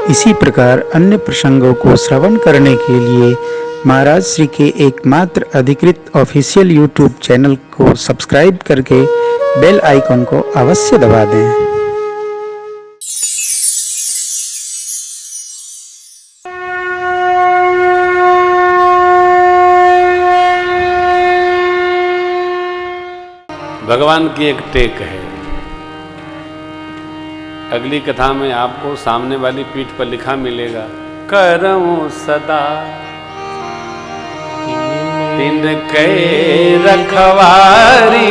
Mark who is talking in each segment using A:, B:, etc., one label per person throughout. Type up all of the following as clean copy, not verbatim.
A: इसी प्रकार अन्य प्रसंगों को श्रवण करने के लिए महाराज श्री के एकमात्र अधिकृत ऑफिशियल यूट्यूब चैनल को सब्सक्राइब करके बेल आइकन को अवश्य दबा दें।
B: भगवान की एक टेक है। अगली कथा में आपको सामने वाली पीठ पर लिखा मिलेगा, करऊं सदा तिनके रखवारी,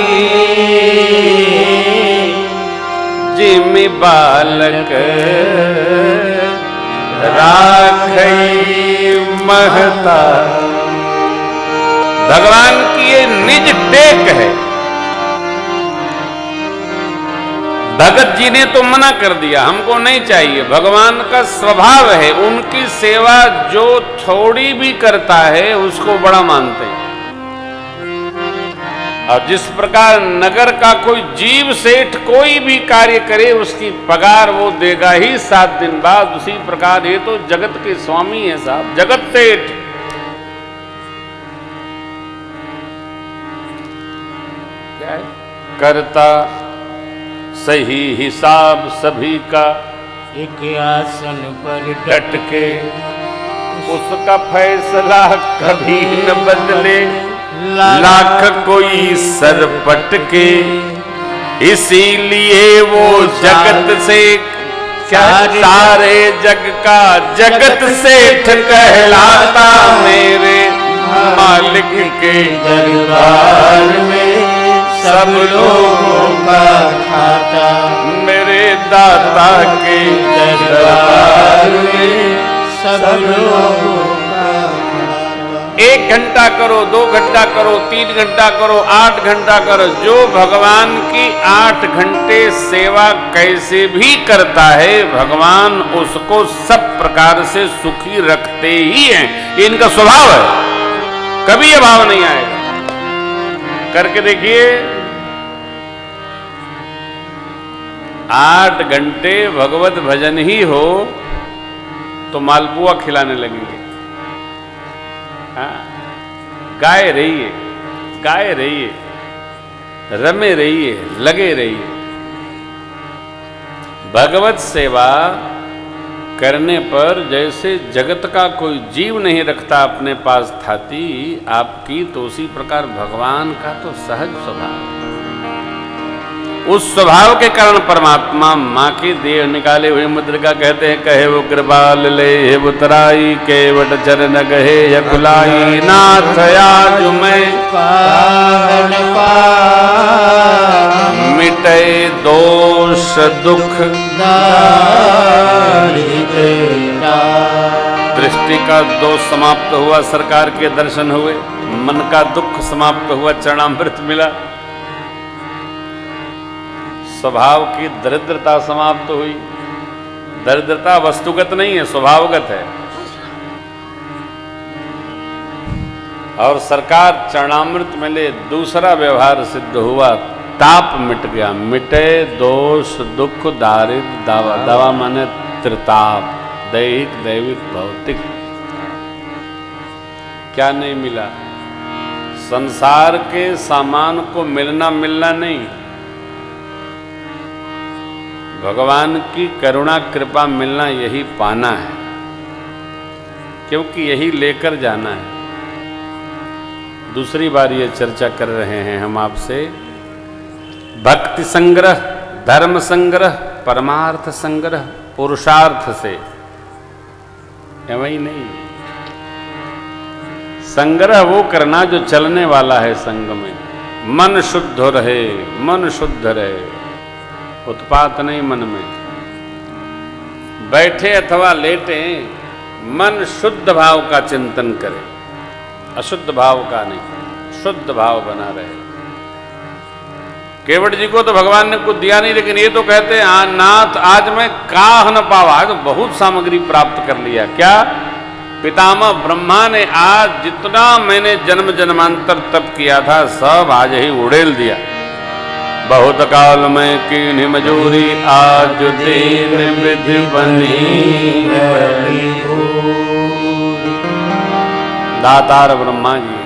B: जिमि बालक राखई महता। भगवान की ये निज टेक है। भगत जी ने तो मना कर दिया, हमको नहीं चाहिए। भगवान का स्वभाव है, उनकी सेवा जो थोड़ी भी करता है उसको बड़ा मानते हैं। और जिस प्रकार नगर का कोई जीव सेठ कोई भी कार्य करे उसकी पगार वो देगा ही 7 दिन बाद, उसी प्रकार ये तो जगत के स्वामी है साहब, जगत सेठ। क्या है? करता सही हिसाब सभी का,
C: एक आसन पर
B: डट के उसका फैसला कभी न बदले। लाख कोई सर पटके, इसीलिए वो जगत से क्या सारे जग का जगत सेठ कहलाता। मेरे मालिक के दरबार में सब लोगों का खाता, मेरे दाता के दरबार में सब लोगों का खाता। 1 घंटा करो, 2 घंटा करो, 3 घंटा करो, 8 घंटा करो, जो भगवान की 8 घंटे सेवा कैसे भी करता है, भगवान उसको सब प्रकार से सुखी रखते ही हैं। ये इनका स्वभाव है, कभी अभाव नहीं आएगा। करके देखिए, 8 घंटे भगवत भजन ही हो तो मालपुआ खिलाने लगेंगे। हाँ, गाए रहिए, गाए रहिए, रमे रहिए, लगे रहिए। भगवत सेवा करने पर जैसे जगत का कोई जीव नहीं रखता अपने पास थाती आपकी, तो उसी प्रकार भगवान का तो सहज स्वभाव। उस स्वभाव के कारण परमात्मा माँ की देह निकाले हुए मुद्रिका कहते हैं, कहे वो कृपाल ले उतराई, केवट चरण गहे यकुलाई। नाथ आज मैं मिटे दोष दुख दृष्टि का दोष समाप्त हुआ, सरकार के दर्शन हुए, मन का दुख समाप्त हुआ, चरणामृत मिला, स्वभाव की दरिद्रता समाप्त हुई। दरिद्रता वस्तुगत नहीं है, स्वभावगत है। और सरकार चरणामृत मिले, दूसरा व्यवहार सिद्ध हुआ, ताप मिट गया। मिटे दोष दुख दारिद्र दावा, दावा माने त्रिताप, दैहिक दैविक भौतिक। क्या नहीं मिला? संसार के सामान को मिलना नहीं, भगवान की करुणा कृपा मिलना, यही पाना है, क्योंकि यही लेकर जाना है। दूसरी बार ये चर्चा कर रहे हैं हम आपसे, भक्ति संग्रह, धर्म संग्रह, परमार्थ संग्रह, पुरुषार्थ से। वही नहीं, संग्रह वो करना जो चलने वाला है संग में। मन शुद्ध रहे, मन शुद्ध रहे, उत्पात नहीं मन में। बैठे अथवा लेटे मन शुद्ध भाव का चिंतन करे, अशुद्ध भाव का नहीं, शुद्ध भाव बना रहे। केवट जी को तो भगवान ने कुछ दिया नहीं, लेकिन ये तो कहते हैं नाथ आज मैं काह न पावा, तो बहुत सामग्री प्राप्त कर लिया। क्या? पितामह ब्रह्मा ने आज जितना मैंने जन्म जन्मांतर तप किया था सब आज ही उड़ेल दिया। बहुत काल में कीन्ही मजूरी, आज दीन विधि बनी। दातार ब्रह्मा जी,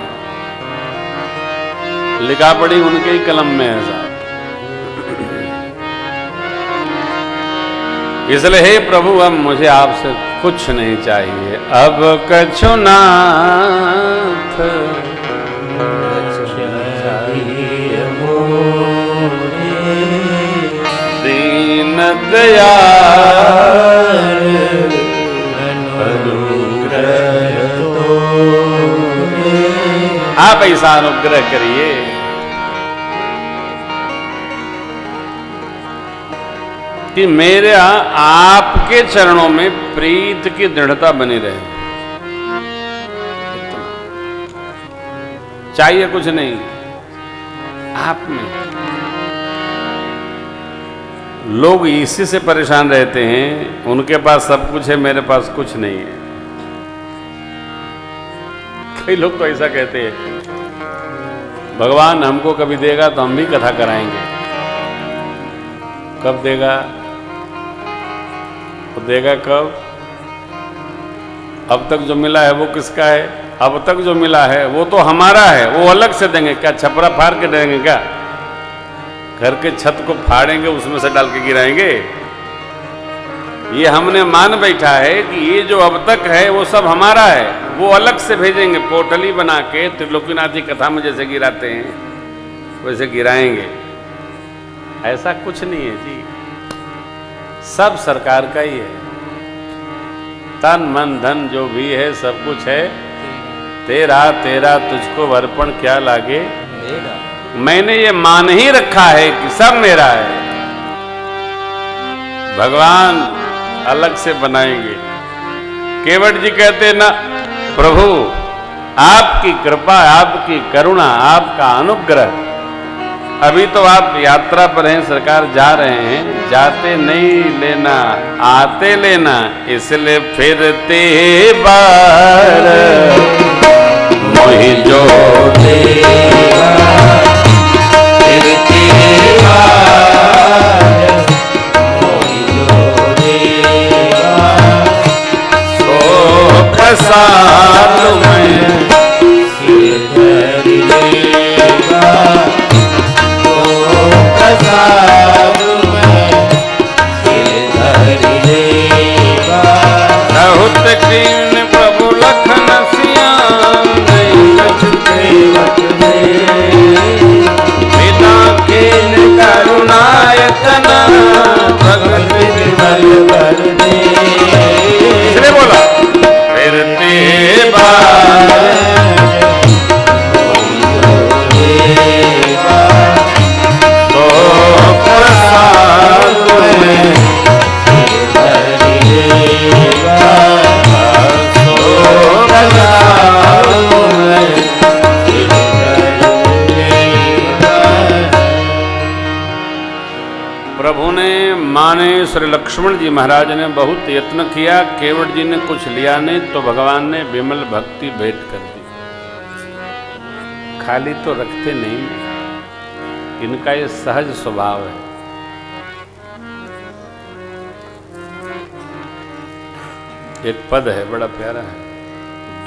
B: लिखा पड़ी उनके ही कलम में है साहब। इसलिए हे प्रभु, अब मुझे आपसे कुछ नहीं चाहिए, अब कछु नाथ दीन दयाल अनुग्रह आप ऐसा अनुग्रह करिए कि मेरे आपके चरणों में प्रीत की दृढ़ता बनी रहे। इतना चाहिए, कुछ नहीं आप में। लोग इसी से परेशान रहते हैं, उनके पास सब कुछ है, मेरे पास कुछ नहीं है। कई लोग तो ऐसा कहते हैं, भगवान हमको कभी देगा तो हम भी कथा कराएंगे। कब देगा? तो देगा कब? अब तक जो मिला है वो किसका है? अब तक जो मिला है वो तो हमारा है, वो अलग से देंगे। क्या छपरा फाड़ के देंगे? क्या घर के छत को फाड़ेंगे, उसमें से डाल के गिराएंगे? ये हमने मान बैठा है कि ये जो अब तक है वो सब हमारा है, वो अलग से भेजेंगे। पोटली बना के त्रिलोकीनाथ की कथा में जैसे गिराते हैं वैसे गिराएंगे। ऐसा कुछ नहीं है जी, सब सरकार का ही है। तन मन धन जो भी है सब कुछ है तेरा, तेरा तुझको अर्पण क्या लागे मेरा। मैंने ये मान ही रखा है कि सब मेरा है, भगवान अलग से बनाएंगे। केवट जी कहते ना, प्रभु आपकी कृपा, आपकी करुणा, आपका अनुग्रह। अभी तो आप यात्रा पर हैं, सरकार जा रहे हैं, जाते नहीं लेना आते लेना, इसलिए फिरते बार मोहि जो देगा फिरते बार मोहि जो देगा सो प्रसाद में सिर धर लेगा। प्रसाद में सिर धर लेगा। बहुत कीन प्रभु लखन सियान बिना कीन करुणायतन भगत विमल कर दे। इसने बोला फिरते बार प्रभु ने माने श्री लक्ष्मण जी महाराज ने बहुत यत्न किया, केवट जी ने कुछ लिया नहीं तो भगवान ने विमल भक्ति भेंट कर दी। खाली तो रखते नहीं, इनका ये सहज स्वभाव है। एक पद है बड़ा प्यारा है,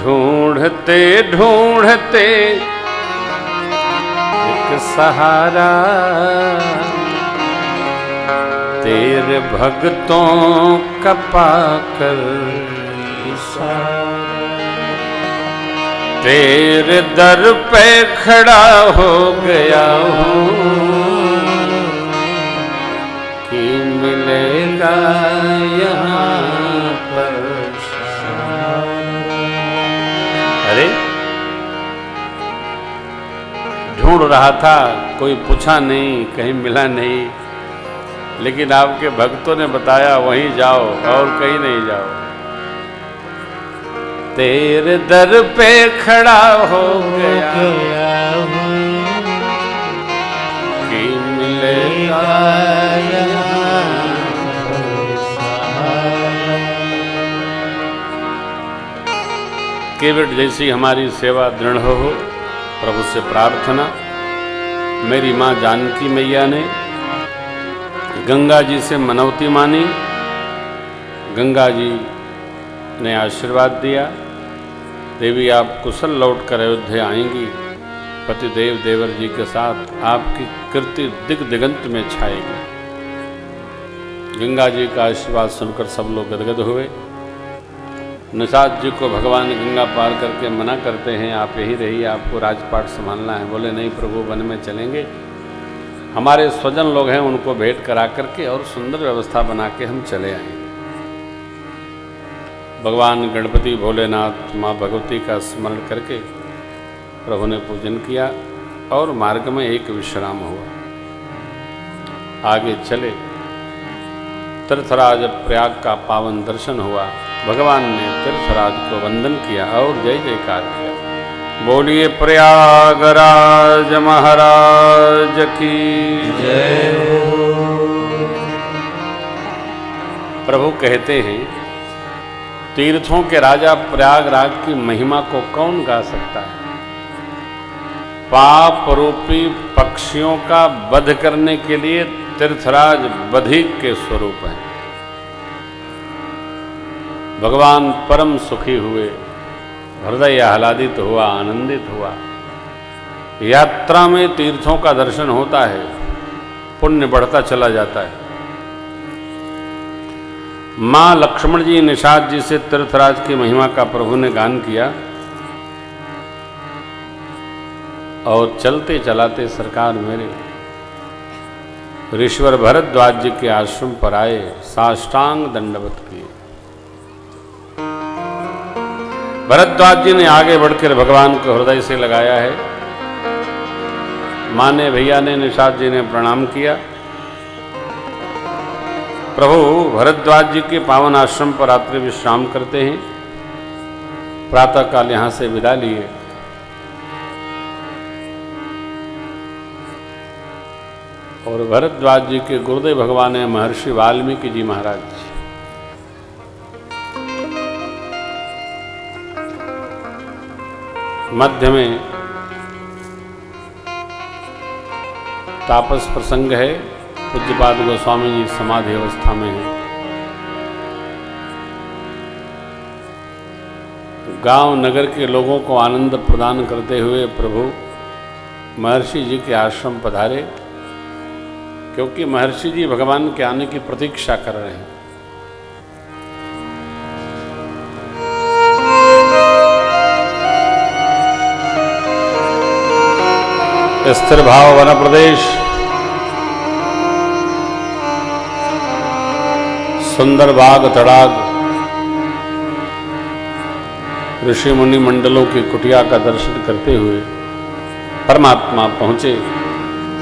B: ढूंढते ढूंढते एक सहारा तेरे भक्तों का पाकर तेरे दर पे खड़ा हो गया हूँ कि मिलेगा यहाँ पर। अरे ढूंढ रहा था, कोई पूछा नहीं, कहीं मिला नहीं, लेकिन आपके भक्तों ने बताया वहीं जाओ और कहीं नहीं जाओ। तेरे दर पे खड़ा हो गया कि मिलेगा केवट जैसी हमारी सेवा दृढ़ हो, प्रभु से प्रार्थना मेरी माँ जानकी मैया ने गंगा जी से मनौती मानी। गंगा जी ने आशीर्वाद दिया, देवी आप कुशल लौटकर अयोध्या आएंगी, पति देव देवर जी के साथ आपकी कीर्ति दिग दिगंत में छाएगी। गंगा जी का आशीर्वाद सुनकर सब लोग गदगद हुए। निषाद जी को भगवान गंगा पार करके मना करते हैं, आप यही रहिए, आपको राजपाट संभालना है। बोले नहीं प्रभु, वन में चलेंगे, हमारे स्वजन लोग हैं, उनको भेंट करा करके और सुंदर व्यवस्था बना के हम चले आएंगे। भगवान गणपति भोलेनाथ माँ भगवती का स्मरण करके प्रभु ने पूजन किया और मार्ग में एक विश्राम हुआ। आगे चले, तीर्थराज प्रयाग का पावन दर्शन हुआ। भगवान ने तीर्थराज को वंदन किया और जय जयकार किया। बोलिए प्रयागराज महाराज की जय। प्रभु कहते हैं, तीर्थों के राजा प्रयागराज की महिमा को कौन गा सकता है। पाप रूपी पक्षियों का वध करने के लिए तीर्थराज बधिक के स्वरूप हैं। भगवान परम सुखी हुए, हृदय आह्लादित हुआ, आनंदित हुआ। यात्रा में तीर्थों का दर्शन होता है, पुण्य बढ़ता चला जाता है। मां लक्ष्मण जी निषाद जी से तीर्थराज की महिमा का प्रभु ने गान किया और चलते चलाते सरकार मेरे ऋषिवर भरद्वाज जी के आश्रम पर आए, साष्टांग दंडवत किए। भरद्वाज जी ने आगे बढ़कर भगवान को हृदय से लगाया है। मां ने, भैया ने, निषाद जी ने प्रणाम किया। प्रभु भरद्वाज जी के पावन आश्रम पर रात्रि विश्राम करते हैं। प्रातःकाल यहां से विदा लिए। और भरद्वाज जी के गुरुदेव भगवान है महर्षि वाल्मीकि जी महाराज। मध्य में तापस प्रसंग है। पूज्यपाद गोस्वामी जी समाधि अवस्था में है। गांव नगर के लोगों को आनंद प्रदान करते हुए प्रभु महर्षि जी के आश्रम पधारे, क्योंकि महर्षि जी भगवान के आने की प्रतीक्षा कर रहे हैं। स्थिर भाव वन प्रदेश, सुंदर बाग तड़ाग, ऋषि मुनि मंडलों की कुटिया का दर्शन करते हुए परमात्मा पहुंचे।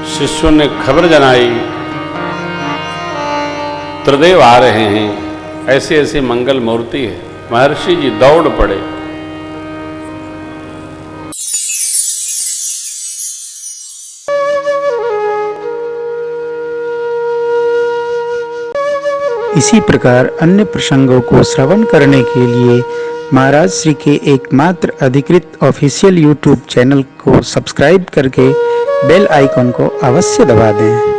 B: शिष्यों ने खबर जनाई, त्रिदेव आ रहे हैं, ऐसी ऐसी मंगल मूर्ति है। महर्षि जी दौड़ पड़े।
A: इसी प्रकार अन्य प्रसंगों को श्रवण करने के लिए महाराज श्री के एकमात्र अधिकृत ऑफिशियल यूट्यूब चैनल को सब्सक्राइब करके बेल आइकन को अवश्य दबा दें।